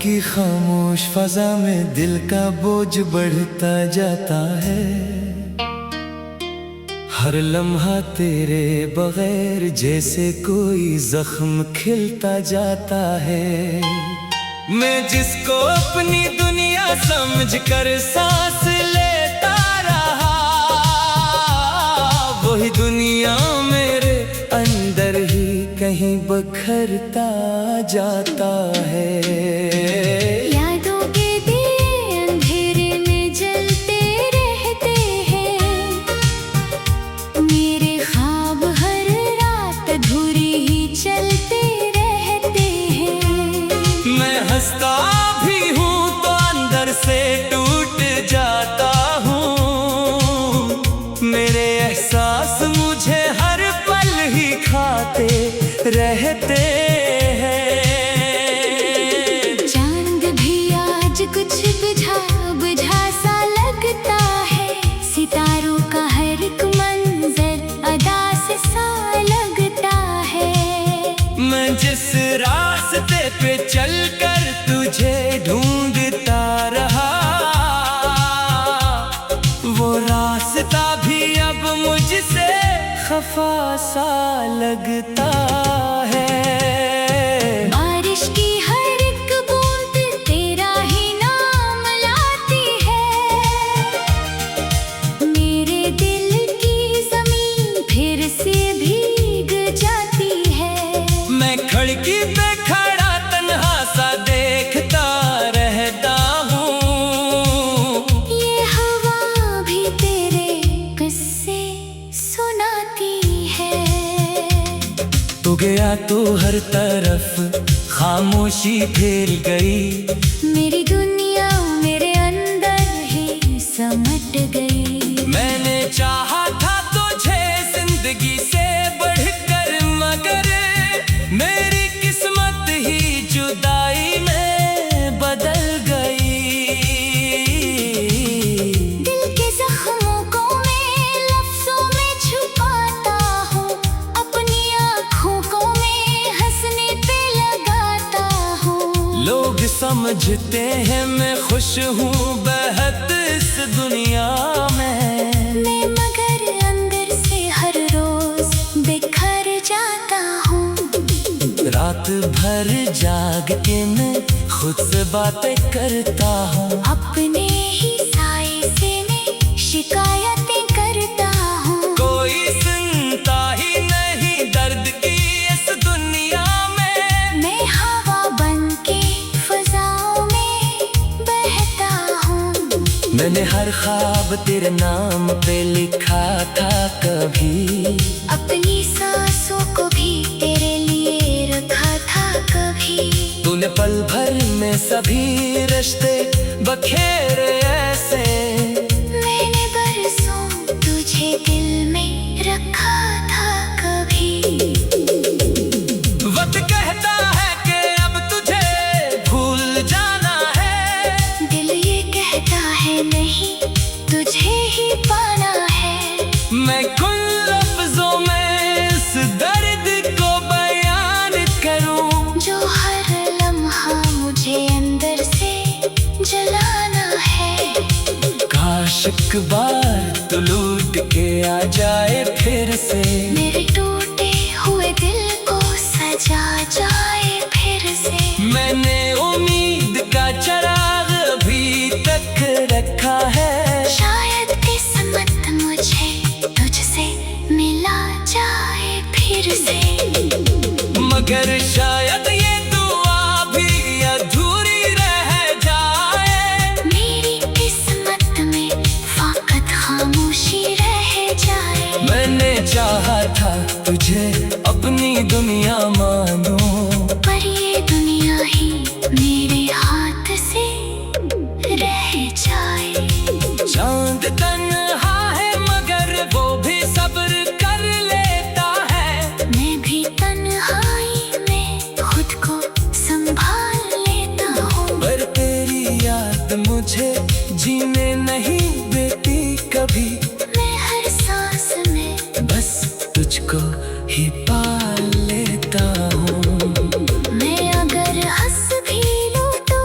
की खामोश फजा में दिल का बोझ बढ़ता जाता है। हर लम्हा तेरे बगैर जैसे कोई जख्म खिलता जाता है। मैं जिसको अपनी दुनिया समझकर सांस लेता रहा, वही दुनिया मेरे अंदर ही कहीं बखरता जाता है। यादों के दिए अंधेरे में जलते रहते हैं, मेरे ख्वाब हर रात अधूरी ही चलते रहते हैं। मैं हंसता भी हूँ तो अंदर से टूट जाता हूँ। मेरे एहसास मुझे हर पल ही खाते रहते हैं। चांद भी आज कुछ बुझा बुझा सा लगता है, सितारों का हर एक मंजर अदा से सा लगता है। मैं जिस रास्ते पे चलकर तुझे ढूंढता रहा, वो रास्ता भी अब मुझसे खफा सा लगता है। बारिश की हर एक बूंद तेरा ही नाम लाती है, मेरे दिल की जमीन फिर से भीग जाती है। मैं खिड़की पे खड़ा तन्हा सा देखता रहता हूँ, ये हवा भी तेरे किस्से सुनाती है। तू गया तो हर तरफ खामोशी फैल गई, मेरी दुनिया मेरे अंदर ही समट गई। मैंने चाहा था तुझे जिंदगी से बढ़कर, मगर मेरी किस्मत ही जुदाई में बदल गई। दिल के जख्मों को मैं लफ्जों में छुपाता हूँ, अपनी आँखों को मैं हंसने पे लगाता हूँ। लोग समझते हैं मैं खुश हूँ बेहद इस दुनिया में, मैं मगर अंदर से हर रोज बिखर जाता हूँ। रात भर जाग के मैं खुद से बातें करता हूँ। अपने ही साए से मैं शिकायतें करता हूँ। कोई सुनता ही नहीं दर्द की इस दुनिया में, मैं हवा बन के फजाओं में बहता हूँ। मैंने हर ख्वाब तेरे नाम पे लिखा था कभी, अपनी सांसों को भी तेरे लिए रखा था कभी। तूने पल भर में सभी रिश्ते बखेरे ऐसे, मैंने बरसों तुझे दिल में रखा था कभी। वक्त कहता है कि अब तुझे भूल जाना है, दिल ये कहता है नहीं तुझे ही पाना है। मैं कुल लफ्जों में इस दर्द को बयान करूं, जो हर लम्हा मुझे अंदर से जलाना है। काश एक बार तू लौट के आ जाए फिर से, मेरे टूटे हुए दिल को सजा जाए फिर से। मैंने उम्मीद का चिराग अभी तक रखा है, शायद किस्मत मुझे तुझसे मिला जाए फिर से। मगर शायद ये दुआ भी अधूरी रह जाए। मेरी किस्मत में फाकत खामोशी रह जाए। मैंने चाहा था तुझे अपनी दुनिया मानो, पर ये दुनिया ही मेरे हाथ से रह जाए। चांद तन्हा है मगर वो भी सब्र कर लेता है, मैं भी तन्हाई में खुद को संभाल लेता हूँ। पर तेरी याद मुझे जीने नहीं देती कभी, मैं हर सांस में बस तुझको ही पाल लेता हूँ। मैं अगर हंस भी लूँ तो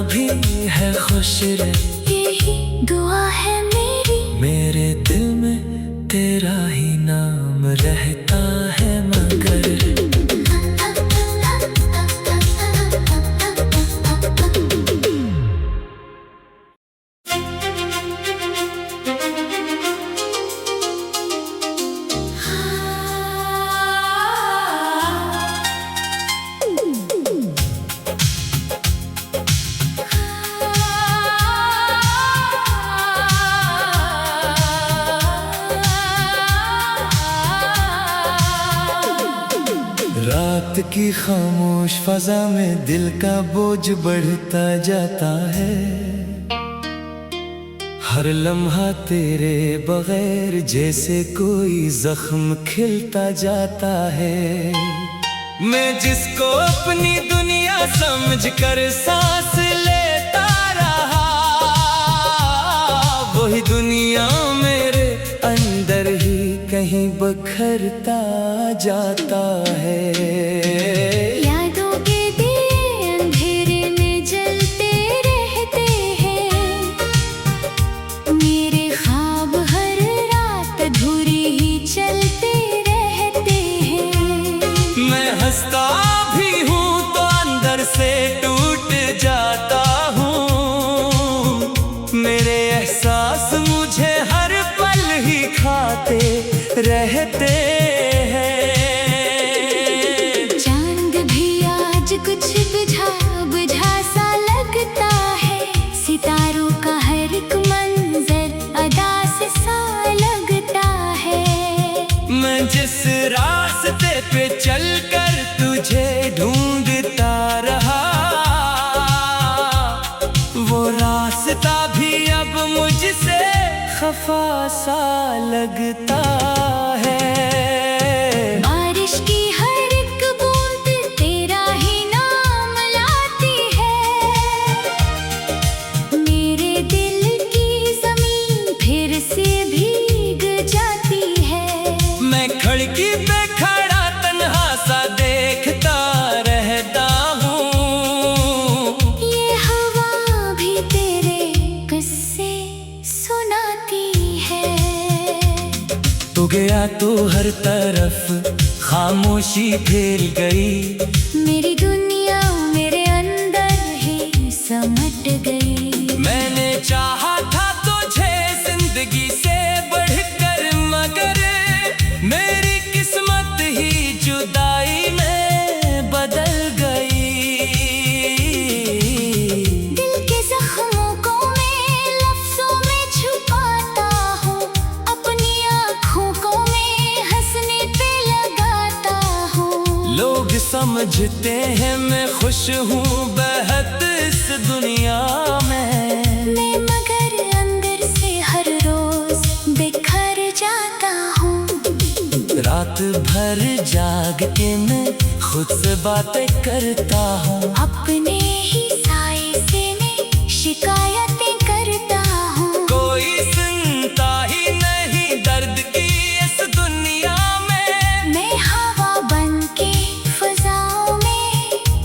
भी है खुश रहे, यही दुआ है मेरी। मेरे दिल में तेरा ही नाम रहता है मगर रात की खामोश फजा में दिल का बोझ बढ़ता जाता है। हर लम्हा तेरे बगैर जैसे कोई जख्म खिलता जाता है। मैं जिसको अपनी दुनिया समझकर सांस लेता रहा, वही दुनिया मेरे अंदर ही कहीं बखरता जाता है। यादों के दिए अंधेरे में जलते रहते हैं, मेरे ख्वाब हर रात अधूरी ही चलते रहते हैं। मैं हंसता भी हूँ तो अंदर से टूट जाता हूँ, मेरे एहसास मुझे हर पल ही खाते रहते हैं। चांद भी आज कुछ बुझा बुझा सा लगता है, सितारों का हर एक मंजर अदा से सा लगता है। मैं जिस रास्ते पे चलकर तुझे ढूंढता रहा, वो रास्ता भी अब मुझसे खफा सा लगता है। बारिश की हर एक बूंद तेरा ही नाम लाती है, मेरे दिल की जमीन फिर से भीग जाती है। मैं खिड़की पे खड़ा तन्हा सा देखता रहता हूँ, ये हवा भी तेरे किस्से सुनाती है। तू गया तो हर तरफ खामोशी फैल गई, मेरी दुनिया मेरे अंदर ही समट गई। मैंने चाहा था तुझे जिंदगी से बढ़कर, मगर मेरी किस्मत ही जुदाई में बदल गई। दिल के जख्मों को मैं लफ्जों में छुपाता हूँ, अपनी आँखों को मैं हंसने पे लगाता हूँ। लोग समझते हैं मैं खुश हूँ बेहद इस दुनिया में, मैं मगर अंदर से हर रोज बिखर जाता हूँ। रात भर जाग के मैं खुद से बातें करता हूँ, अपने ही साए से मैं शिकायतें करता हूँ। कोई सुनता ही नहीं दर्द की इस दुनिया में। मैं हवा बन के फजाओं में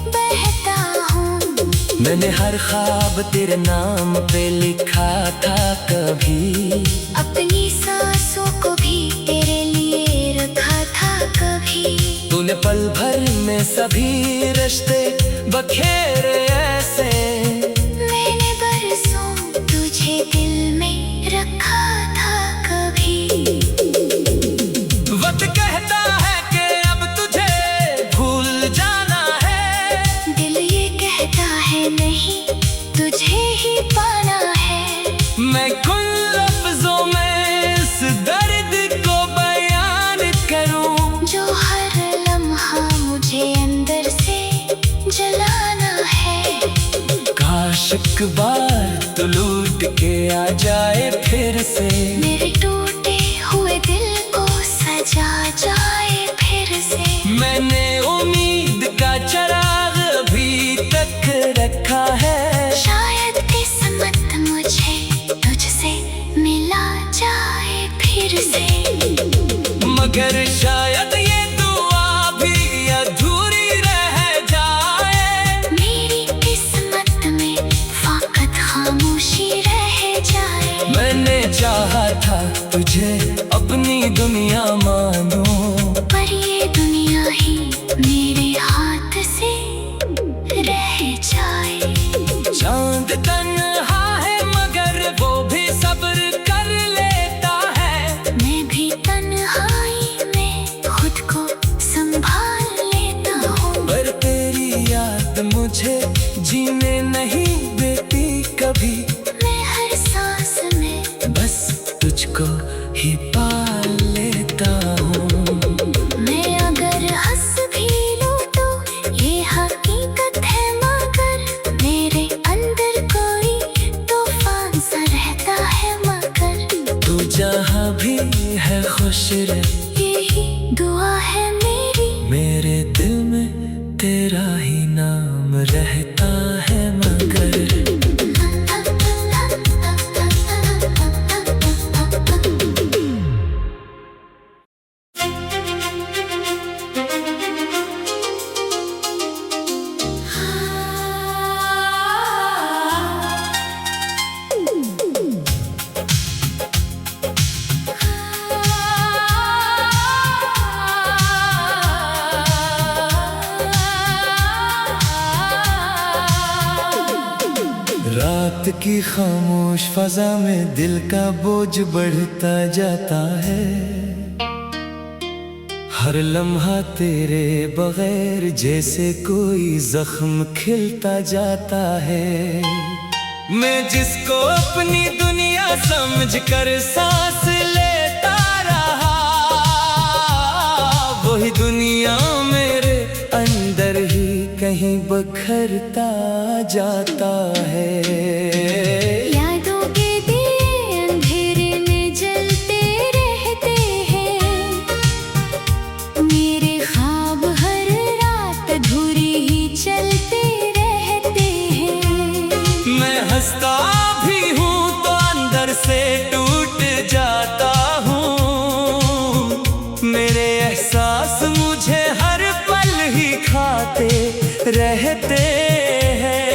बहता हूँ। मैंने हर ख्वाब तेरे नाम पे लिखा था कभी, अपनी सांसों को भी तेरे लिए रखा था कभी। तूने पल भर में सभी रिश्ते बखेरे ऐसे, मैंने बरसों तुझे दिल में रखा था कभी। वक्त कहता है कि अब तुझे भूल जाना है, दिल ये कहता है नहीं तुझे ही पाना है। मैं कुल लफ्जों में इस दर्द को बयान करूं, जो हर लम्हा मुझे अंदर से जलाना है। काश एक बार तू लौट के आ जाए फिर से, मेरे टूटे हुए दिल को सजा जाए फिर से। मैंने उम्मीद का चराग अभी तक रखा है, शायद किस्मत मुझे तुझसे मिला जाए फिर से। मगर शायद ये दुआ भी अधूरी रह जाए। मेरी किस्मत में तुझे अपनी दुनिया मानो, पर ये दुनिया ही मेरे हाथ से रह जाए। चांद तन्हा है मगर वो भी सब्र कर लेता है। मैं भी तन्हाई में खुद को संभाल लेता हूँ, पर तेरी याद मुझे जीने नहीं देती कभी। मैं हर सांस में बस तुझको ही पाल लेता हूँ। मैं अगर हंस भी लूं तो ये हकीकत है, मगर मेरे अंदर कोई तूफान सा रहता है। मगर तू जहाँ भी है खुश रहे, यही दुआ है मेरी। मेरे दिल में तेरा ही नाम रहता है मगर। रात की खामोश फजा में दिल का बोझ बढ़ता जाता है। हर लम्हा तेरे बगैर जैसे कोई जख्म खिलता जाता है। मैं जिसको अपनी दुनिया समझकर सांस लेता रहा, वही दुनिया मेरे अंदर ही कहीं बखरता जाता है। यादों के दिए अंधेरे में जलते रहते हैं, मेरे ख्वाब हर रात अधूरी ही चलते रहते हैं। मैं हंसता भी हूँ तो अंदर से टूट जाता हूँ। मेरे एहसास मुझे हर पल ही खाते रहते हैं।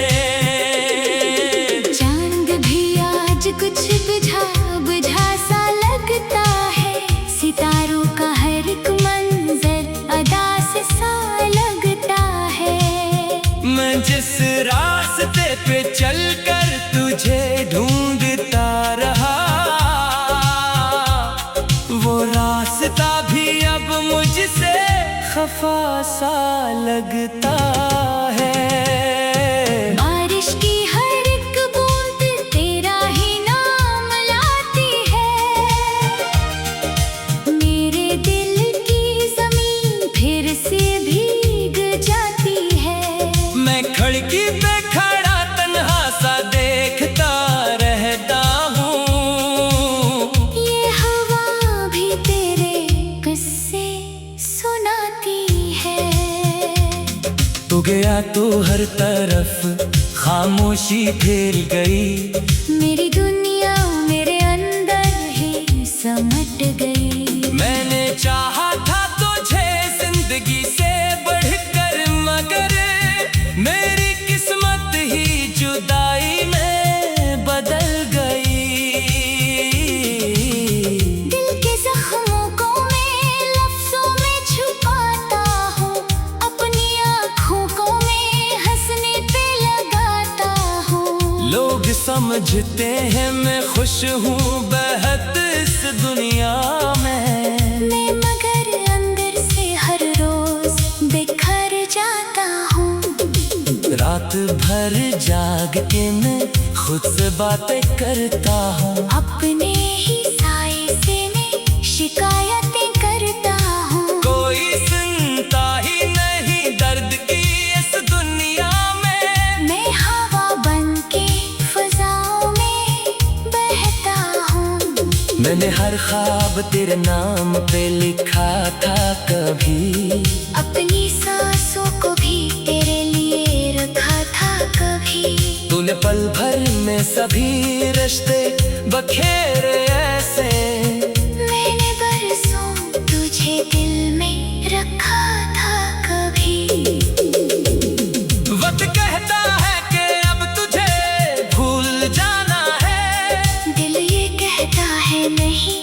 चांद भी आज कुछ बुझा बुझा सा लगता है, सितारों का हर एक मंजर अदा से सा लगता है। मैं जिस रास्ते पे चलकर तुझे ढूंढता रहा, वो रास्ता भी अब मुझसे खफा सा लगता है। बारिश की हर एक बूंद तेरा ही नाम लाती है, मेरे दिल की जमीन फिर से भीग जाती है। मैं खिड़की पे खड़ा तन्हा सा देखता रहता हूँ, ये हवा भी तेरे किस्से सुनाती है। तू गया तो हर तरफ खामोशी फैल गई। मेरी दुनिया मेरे अंदर ही समट गई। मैंने चाहा था तुझे जिंदगी से बढ़कर, मगर मेरी किस्मत ही जुदाई में बदल गई। दिल के जख्मों को मैं लफ्जों में छुपाता हूँ, अपनी आँखों को मैं हंसने पे लगाता हूँ। लोग समझते हैं मैं खुश हूँ बेहद इस दुनिया में, मैं मगर अंदर से हर रोज बिखर जाता हूँ। रात भर जाग के मैं खुद से बातें करता हूँ। अपने ही साए से मैं शिकायतें करता हूँ। कोई सुनता ही नहीं दर्द की इस दुनिया में, मैं हवा बन के फजाओं में बहता हूँ। मैंने हर ख्वाब तेरे नाम पे लिखा था कभी। अपनी सांसों को भी तेरे लिए रखा था कभी। तूने पल भर में सभी रिश्ते बखेरे ऐसे, मैंने बरसों तुझे दिल में रखा था कभी। वक्त कहता है कि अब तुझे भूल जाना है, दिल ये कहता है नहीं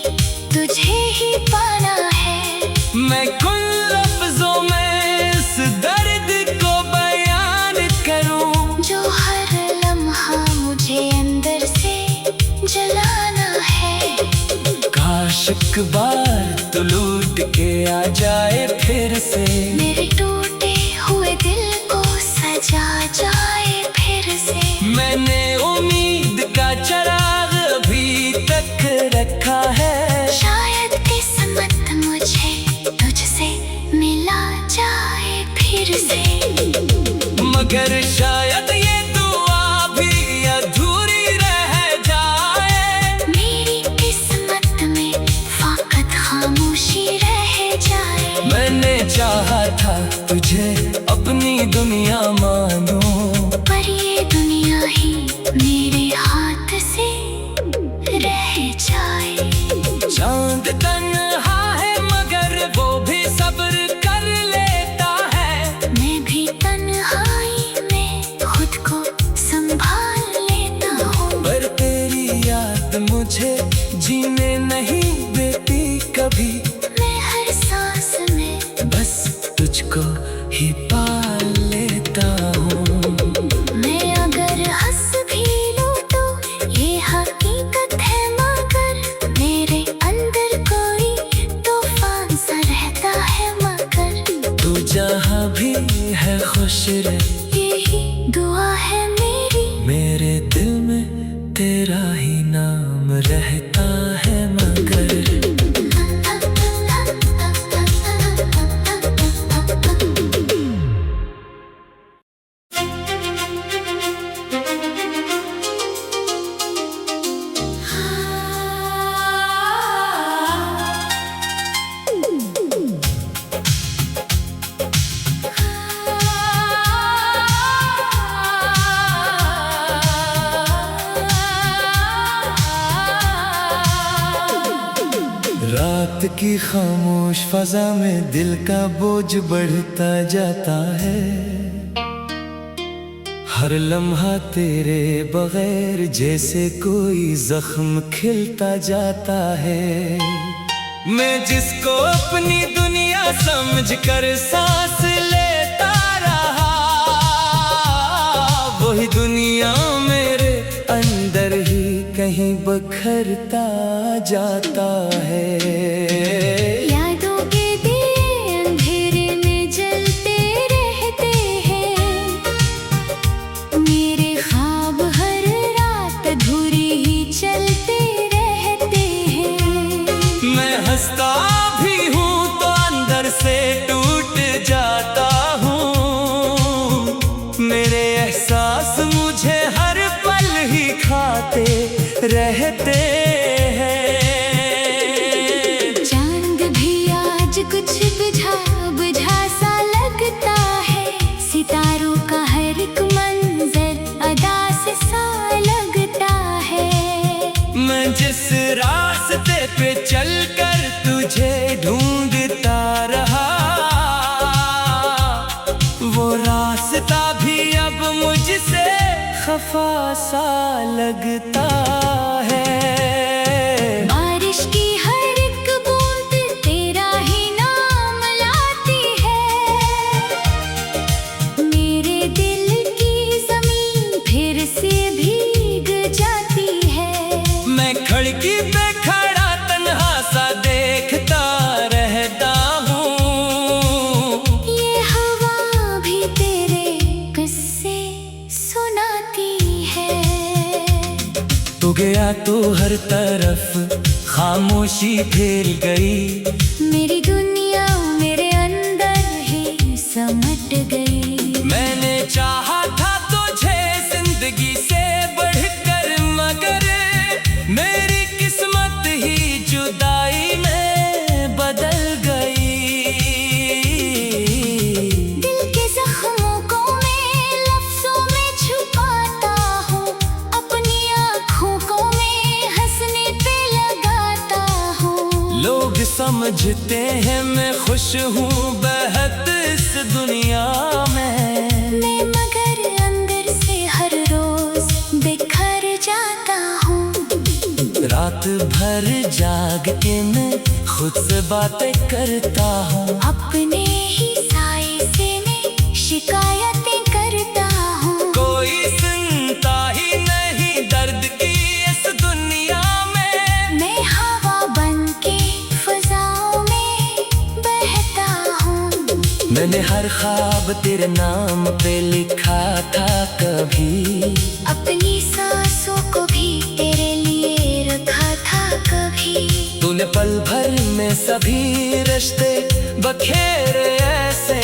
एक बार तो लूट के आ जाए फिर से, मेरे टूटे हुए दिल को सजा जाए फिर से। मैंने उम्मीद का चराग अभी तक रखा है, शायद किस्मत मुझे तुझसे मिला जाए फिर से। मगर शायद ये दुआ भी अधूरी रह जाए, मेरी किस्मत में फकत खामोशी रह जाए। मैंने चाहा था तुझे अपनी दुनिया मानो, पर ये दुनिया ही मेरे हाथ से रह जाए। चांद तन्हा है मगर वो भी सब्र कर लेता है, मैं भी तन्हाई में खुद को संभाल लेता हूँ। पर तेरी याद मुझे जीने नहीं देती कभी, मैं हर सांस में बस तुझको ही पाल लेता हूँ। मैं अगर हंस भी लूं तो ये हकीकत है, मगर मेरे अंदर कोई तूफान सा रहता है। मगर तू जहाँ भी है खुश रह, यही दुआ है मेरी। मेरे दिल में तेरा ही नाम रहता है मगर। रात की खामोश फजा में दिल का बोझ बढ़ता जाता है, हर लम्हा तेरे बगैर जैसे कोई जख्म खिलता जाता है। मैं जिसको अपनी दुनिया समझ कर सांस लेता रहा, वही दुनिया मेरे अंदर ही कहीं बखरता जाता है। यादों के दिए अंधेरे में जलते रहते हैं, मेरे ख्वाब हर रात अधूरी ही चलते रहते हैं। मैं हंसता भी हूँ तो अंदर से टूट जाता हूँ, मेरे एहसास मुझे हर पल ही खाते रहते हैं। चांद भी आज कुछ बुझा बुझा सा लगता है, सितारों का हर एक मंजर अदास सा लगता है। मैं जिस रास्ते पे चलकर तुझे ढूंढता रहा, वो रास्ता भी अब मुझसे खफा सा लगता है। बारिश की हर एक बूंद तेरा ही नाम लाती है, मेरे दिल की जमीन फिर से भीग जाती है। मैं खिड़की पे खड़ा तन्हा सा देखता रहता हूँ, ये हवा भी तेरे किस्से सुनाती है। तू गया तो हर तरफ खामोशी फैल गई, मेरी दुनिया मेरे अंदर ही समट गई। मैंने चाहा था तुझे जिंदगी से बढ़कर, मगर मेरी किस्मत ही जुदाई में बदल गई। दिल के जख्मों को मैं लफ्जों में छुपाता हूँ, अपनी आँखों को मैं हंसने पे लगाता हूँ। लोग समझते हैं मैं खुश हूँ बेहद इस दुनिया में, मैं मगर अंदर से हर रोज बिखर जाता हूँ। रात भर जाग के मैं खुद से बातें करता हूँ, अपने ही साए से मैं शिकायतें करता हूँ। कोई सुनता ही नहीं दर्द की इस दुनिया में। मैं हवा बन के ख्वाब तेरे नाम पे लिखा था कभी, अपनी सांसों को भी तेरे लिए रखा था कभी। तूने पल भर में सभी रिश्ते बखेरे ऐसे,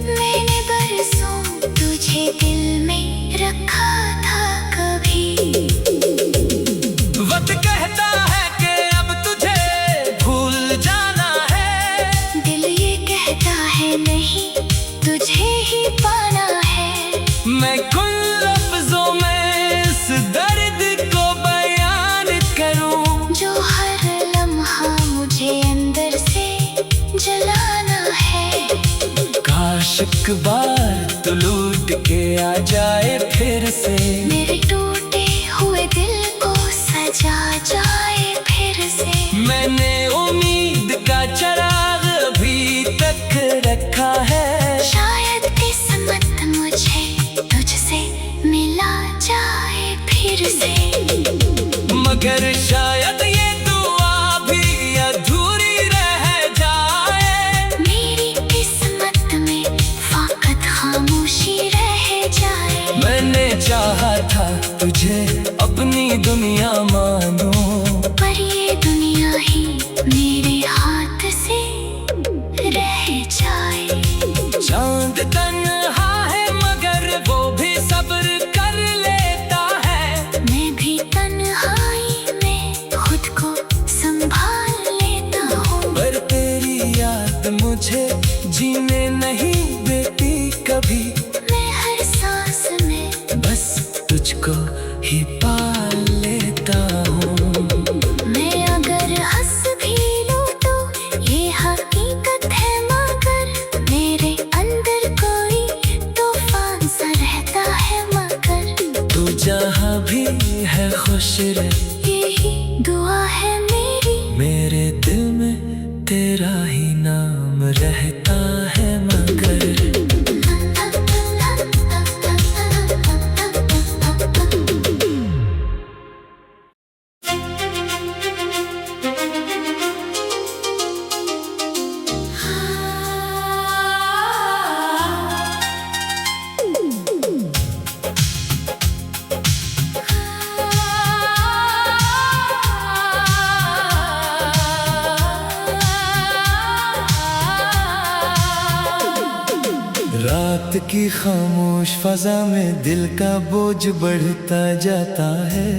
मैंने बरसों तुझे दिल में रखा था कभी। वक्त कहता है कि अब तुझे भूल जाना है, दिल ये कहता है नहीं तुझे ही पाना है। मैं कुल लफ्जों में इस दर्द को बयान करूं, जो हर लम्हा मुझे अंदर से जलाना है। काश एक बार तू लौट के आ जाए फिर से, मेरे टूटे हुए दिल को सजा जाए फिर से। मैंने उम्मीद का चिराग अभी तक रखा है, शायद किस्मत मुझे तुझसे मिला जाए फिर से। मगर शायद ये दुआ भी अधूरी रह जाए, मेरी किस्मत में फकत खामोशी रह जाए। मैंने चाहा था तुझे अपनी दुनिया मानो, पर ये दुनिया ही मेरे हाथ से रह जाए। चांद तन्हा है मगर वो भी सब्र कर लेता है, मैं भी तन्हाई में खुद को संभाल लेता हूँ। पर तेरी याद मुझे जीने नहीं देती कभी, मैं हर सांस में बस तुझको ही पाल लेता हूँ। मैं अगर हंस भी लूं तो ये हकीकत है, मगर मेरे अंदर कोई तूफान सा रहता है। मगर तू जहाँ भी है खुश रह, यही दुआ है मेरी, मेरे दिल में तेरा ही नाम रहता है। मगर रात की खामोश फजा में दिल का बोझ बढ़ता जाता है,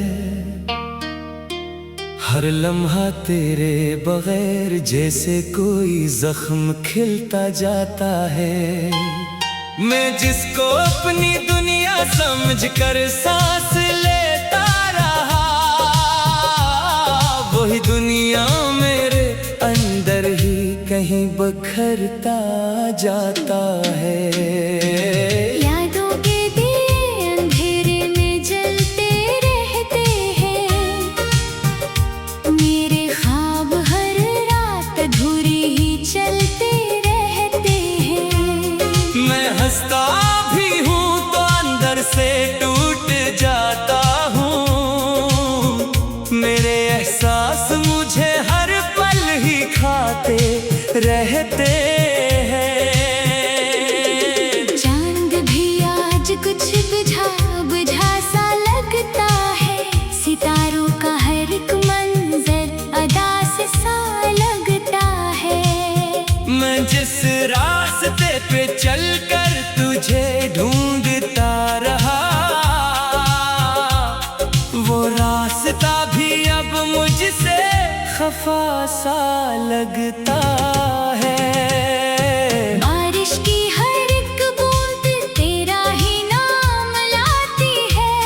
हर लम्हा तेरे बगैर जैसे कोई जख्म खिलता जाता है। मैं जिसको अपनी दुनिया समझकर सांस लेता रहा, वही दुनिया मेरे अंदर ही कहीं बखरता जाता है। यादों के दिए अंधेरे में जलते रहते हैं, मेरे ख्वाब हर रात अधूरी ही चलते रहते हैं। मैं हंसता भी हूँ तो अंदर से टूट जाता हूँ, मेरे एहसास मुझे हर पल ही खाते रहते हैं। चांद भी आज कुछ बुझा बुझा सा लगता है, सितारों का हर एक मंजर अदा से सा लगता है। मैं जिस रास्ते पे चलकर तुझे ढूंढता रहा, वो रास्ता भी अब मुझसे खफा सा लगता है। बारिश की हर एक बूंद तेरा ही नाम लाती है,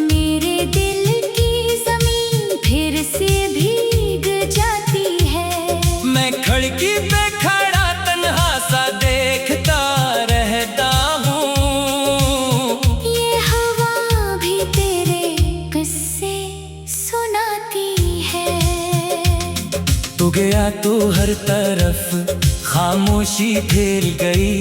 मेरे दिल की जमीन फिर से भीग जाती है। मैं खिड़की पे खड़ा तन्हा सा देखता रहता हूँ, ये हवा भी तेरे किस्से सुनाती है। तू गया तो हर तरफ खामोशी फैल गई,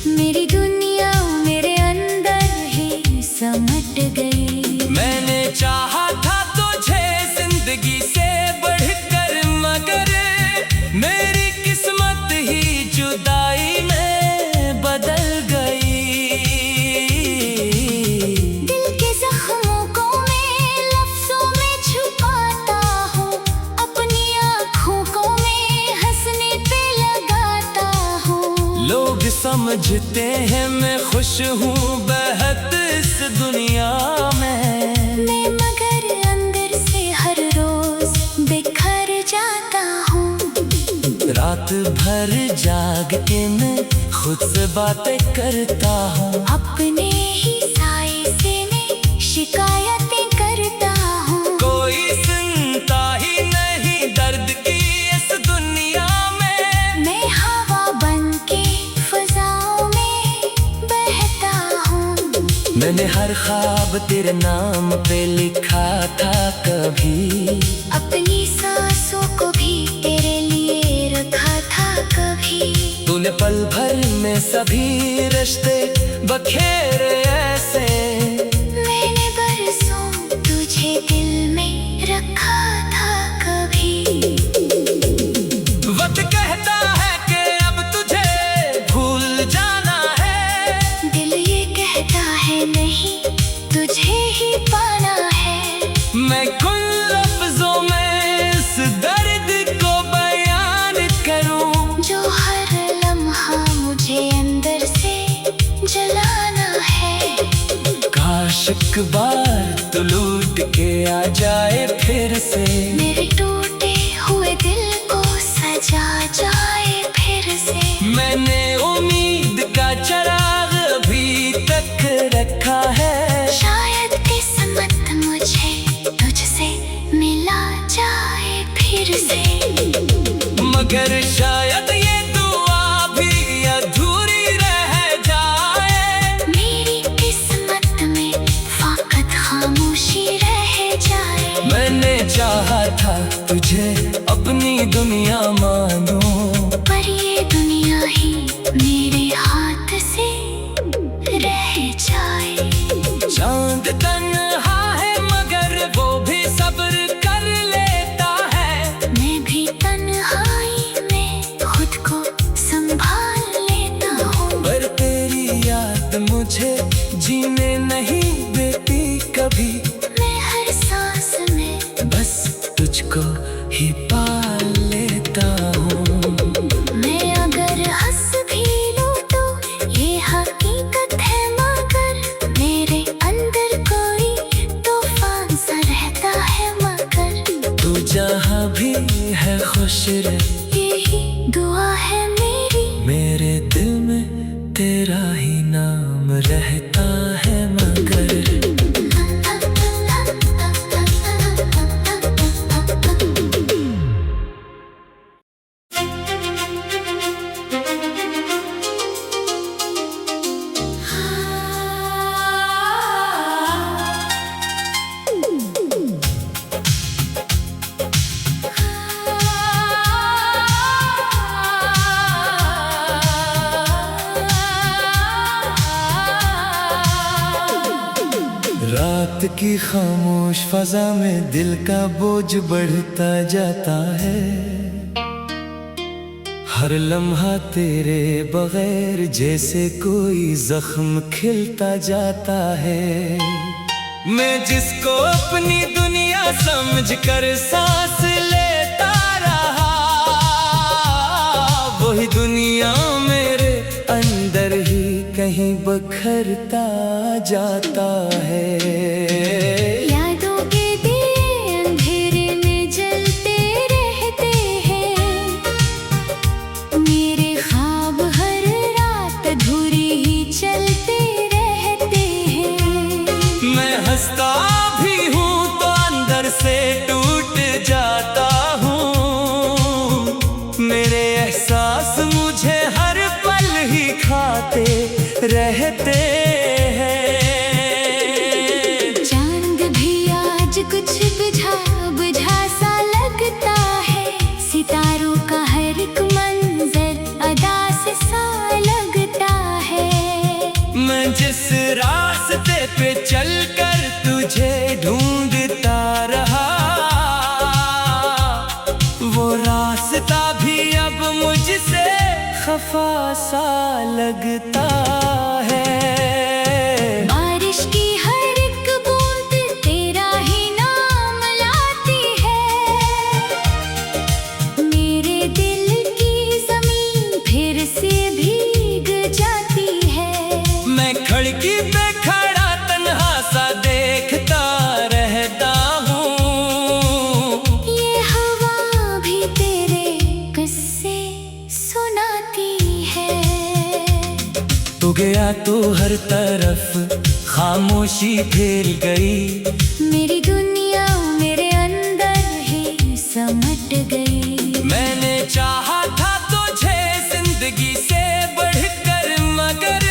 मेरी दुनिया मेरे अंदर ही समट गई। मैंने चाहा था तुझे जिंदगी से बढ़कर, मगर मेरी किस्मत ही जुदा समझते हैं मैं खुश हूँ बेहद इस दुनिया में। मैं मगर अंदर से हर रोज बिखर जाता हूँ। रात भर जाग के मैं खुद से बातें करता हूँ। अपने ही साए से मैं शिकायतें करता हूँ। कोई सुनता ही नहीं दर्द की इस दुनिया में। मैं हवा बन के फजाओं में बहता हूँ। मैंने हर ख्वाब तेरे नाम पे लिखा था कभी। अपनी सांसों को भी तेरे लिए रखा था कभी। तूने पल भर में सभी रिश्ते बखेरे ऐसे। मैंने बरसों तुझे दिल में रखा था कभी। वक्त कहता है कि अब तुझे भूल जाना है। दिल ये कहता है नहीं तुझे ही पाना है। मैं कुल लफ्जों में इस दर्द को बयान करूं जो हर लम्हा मुझे अंदर से जलाना है। काश एक बार तू लौट के आ जाए फिर से। मेरे टूटे हुए दिल को सजा जाए फिर से। मैंने उम्मीद का चिराग अभी तक रखा है। शायद किस्मत मुझे तुझसे मिला जाए फिर से। मगर शायद ये दुआ भी अधूरी रह जाए। मेरी किस्मत में फकत खामोशी रह जाए। मैंने चाहा था तुझे अपनी दुनिया मानो। पर ये दुनिया ही मेरे हाथ से रह जाए। चांद तन्हा है मगर वो भी सब्र कर लेता है। मैं भी तन्हाई में खुद को संभाल लेता हूँ। पर तेरी याद मुझे जीने नहीं देती कभी। मैं हर सांस में बस तुझको ही पाल लेता हूँ। मैं अगर हंस भी लूं तो ये हकीकत है मगर मेरे अंदर कोई तूफान सा रहता है मगर। तू जहाँ भी है खुश रह। यही दुआ है मेरी। मेरे दिल में तेरा ही नाम रहता है मगर। रात की खामोश फजा में दिल का बोझ बढ़ता जाता है। हर लम्हा तेरे बगैर जैसे कोई जख्म खिलता जाता है। मैं जिसको अपनी दुनिया समझकर सांस लेता रहा, वही दुनिया मेरे अंदर ही कहीं बखरता जाता है। यादों के दिए अंधेरे में जलते रहते हैं। मेरे ख्वाब हर रात अधूरी ही चलते रहते हैं। मैं हंसता भी हूँ तो अंदर से टूट जाता हूँ। मेरे एहसास मुझे हर पल ही खाते रहते हैं। चांद भी आज कुछ बुझा बुझा सा लगता है। सितारों का हर एक मंजर अदा से सा लगता है। मैं जिस रास्ते पे चलकर तुझे ढूंढता रहा, वो रास्ता भी अब मुझसे खफा सा लगता है। बारिश की हर एक बूंद तेरा ही नाम लाती है। मेरे दिल की जमीन फिर से भीग जाती गया तू हर तरफ, खामोशी फैल गई। मेरी दुनिया मेरे अंदर ही समट गई। मैंने चाहा था तुझे जिंदगी से बढ़कर, मगर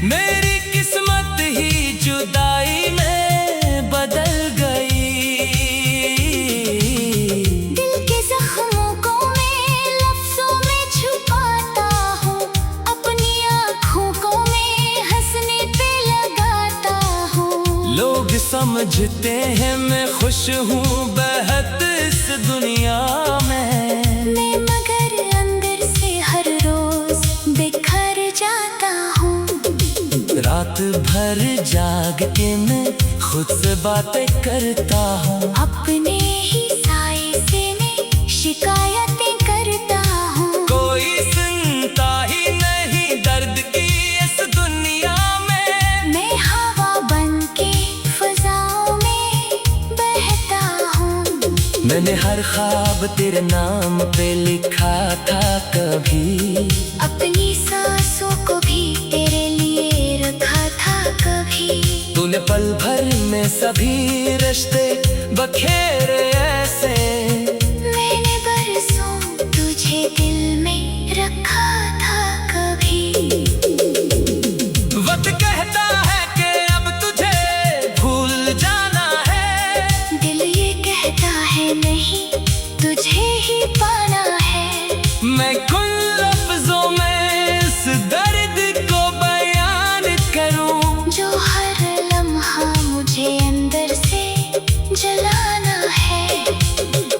मेरी किस्मत ही जुदाई में बदल गई। दिल के जख्मों को मैं लफ्जों में छुपाता हूँ, अपनी आँखों को मैं हंसने पे लगाता हूँ। लोग समझते हैं मैं खुश हूँ बेहद इस दुनिया में, मैं मगर अंदर से हर रोज बिखर जाता हूँ। रात भर जाग के मैं खुद से बातें करता हूँ, अपने ही साए से मैं शिकायतें करता हूँ। कोई सुनता ही नहीं दर्द की इस दुनिया में। मैं हवा बन के फजाओं में बहता हूँ। मैंने हर ख्वाब तेरे नाम पे लिखा था कभी, अपनी सांसों को भी तेरे लिए रखा था कभी। तूने पल भर में सभी रिश्ते बखेरे ऐसे, मैंने बरसों तुझे दिल में रखा था कभी। वक्त कहता है कि अब तुझे भूल जाना है, दिल ये कहता है नहीं तुझे ही पाना है। मैं कुल लफ्जों में इस दर्द को बयान करूं, जो हर लम्हा मुझे अंदर से जलाना है।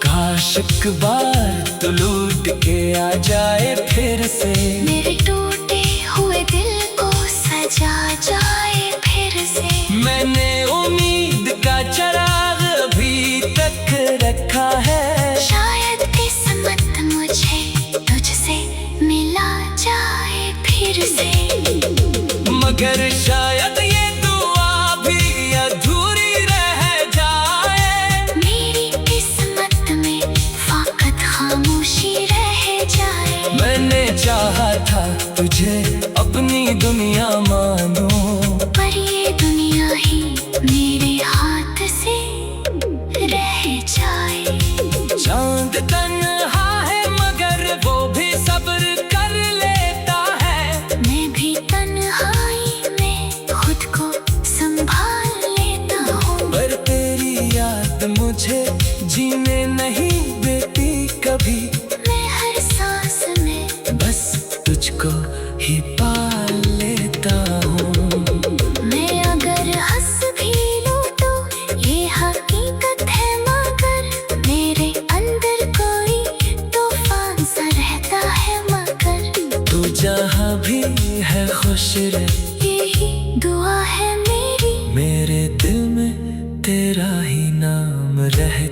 काश एक बार तू लौट के आ जाए फिर से, मेरे टूटे हुए दिल को सजा जाए फिर से। मैंने उम्मीद का चिराग अभी तक रखा है, शायद किस्मत मुझे तुझसे मिला जाए फिर से। मगर शायद ये दुआ भी अधूरी रह जाए। मेरी किस्मत में फकत खामोशी रह जाए। मैंने चाहा था तुझे अपनी दुनिया मानो, पर ये दुनिया ही मेरे हाथ से रह जाए। चांद तन्हा है मगर वो भी सब्र कर लेता है। मैं भी तन्हाई में खुद को संभाल लेता हूँ। पर तेरी याद मुझे जीने नहीं देती कभी, मैं हर सांस में बस तुझको ही पाल लेता हूँ। मैं अगर हंस भी लूं तो ये हकीकत है, मगर मेरे अंदर कोई तूफान सा रहता है। मगर तू जहाँ भी है खुश रह, यही दुआ है मेरी। मेरे दिल में तेरा ही नाम रहे।